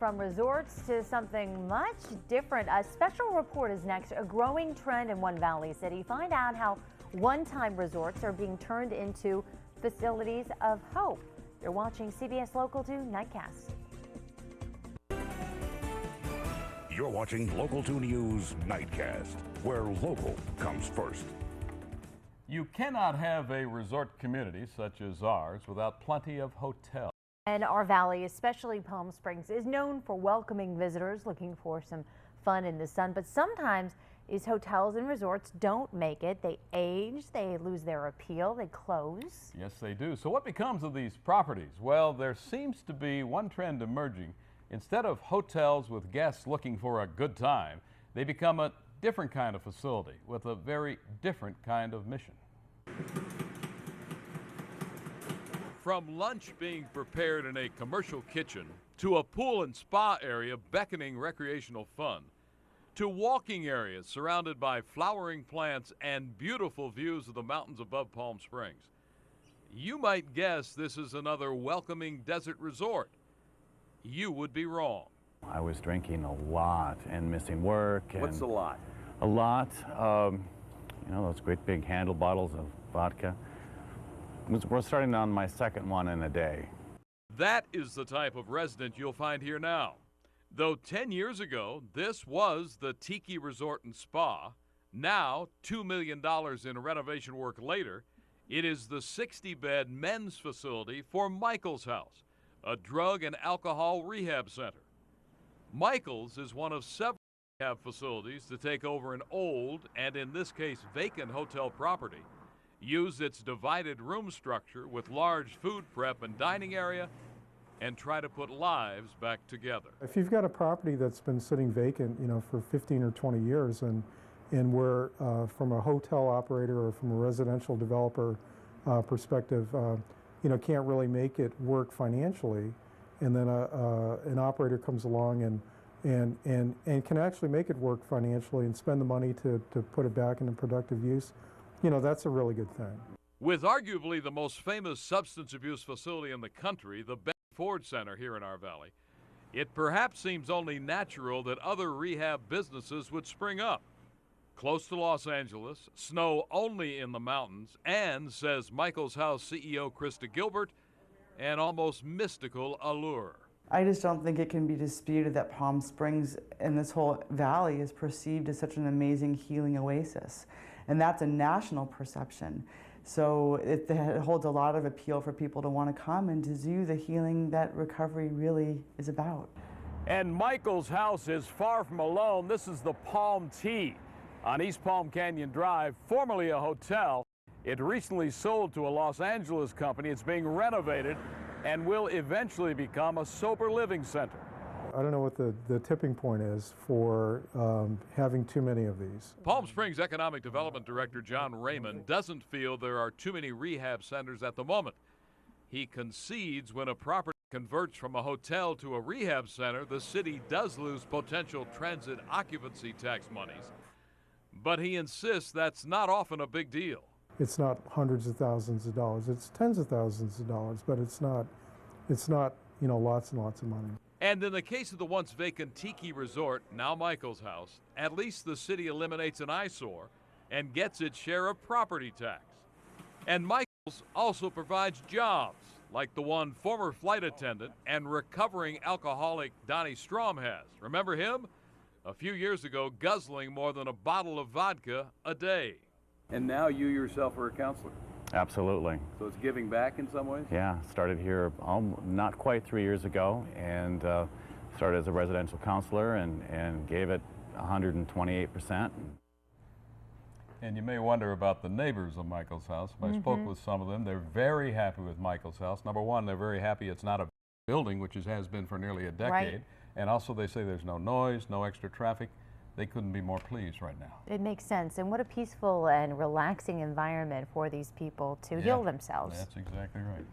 From resorts to something much different, a special report is next. A growing trend in One Valley City. Find out how one-time resorts are being turned into facilities of hope. You're watching CBS Local 2 Nightcast. You're watching Local 2 News Nightcast, where local comes first. You cannot have a resort community such as ours without plenty of hotels. And our valley, especially Palm Springs, is known for welcoming visitors looking for some fun in the sun. But sometimes these hotels and resorts don't make it. They age, they lose their appeal, they close. Yes, they do. So what becomes of these properties? Well, there seems to be one trend emerging. Instead of hotels with guests looking for a good time, they become a different kind of facility with a very different kind of mission. From lunch being prepared in a commercial kitchen, to a pool and spa area beckoning recreational fun, to walking areas surrounded by flowering plants and beautiful views of the mountains above Palm Springs. You might guess this is another welcoming desert resort. You would be wrong. I was drinking a lot and missing work. And What's a lot? A lot. You know, those great big handle bottles of vodka. We're starting on my second one in a day. That is the type of resident you'll find here now. Though 10 years ago, this was the Tiki Resort and Spa, now $2 million in renovation work later, it is the 60-bed men's facility for Michael's House, a drug and alcohol rehab center. Michael's is one of several rehab facilities to take over an old, and in this case vacant, hotel property, use its divided room structure with large food prep and dining area, and try to put lives back together. If you've got a property that's been sitting vacant, you know, for 15 or 20 years, and where from a hotel operator or from a residential developer perspective, you know, can't really make it work financially, and then an operator comes along and can actually make it work financially and spend the money to put it back into productive use, you know, that's a really good thing. With arguably the most famous substance abuse facility in the country, the Betty Ford Center here in our valley, it perhaps seems only natural that other rehab businesses would spring up. Close to Los Angeles, snow only in the mountains, and, says Michael's House CEO Krista Gilbert, an almost mystical allure. I just don't think it can be disputed that Palm Springs and this whole valley is perceived as such an amazing healing oasis. And that's a national perception. So it holds a lot of appeal for people to want to come and to do the healing that recovery really is about. And Michael's House is far from alone. This is the Palm Tea on East Palm Canyon Drive, formerly a hotel. It recently sold to a Los Angeles company. It's being renovated and will eventually become a sober living center. I don't know what the tipping point is for having too many of these. Palm Springs Economic Development Director John Raymond doesn't feel there are too many rehab centers at the moment. He concedes when a property converts from a hotel to a rehab center, the city does lose potential transit occupancy tax monies. But he insists that's not often a big deal. It's not hundreds of thousands of dollars. It's tens of thousands of dollars, but it's not, you know, lots and lots of money. And in the case of the once vacant Tiki Resort, now Michael's House, at least the city eliminates an eyesore and gets its share of property tax. And Michael's also provides jobs, like the one former flight attendant and recovering alcoholic Donnie Strom has. Remember him? A few years ago, guzzling more than a bottle of vodka a day. And now you yourself are a counselor. Absolutely. So it's giving back in some ways? Yeah, started here not quite 3 years ago, and started as a residential counselor and gave it 128%. And you may wonder about the neighbors of Michael's House. I spoke with some of them. They're very happy with Michael's House. Number one, they're very happy it's not a building, which it has been for nearly a decade. Right. And also they say there's no noise, no extra traffic. They couldn't be more pleased right now. It makes sense. And what a peaceful and relaxing environment for these people to heal themselves. That's exactly right.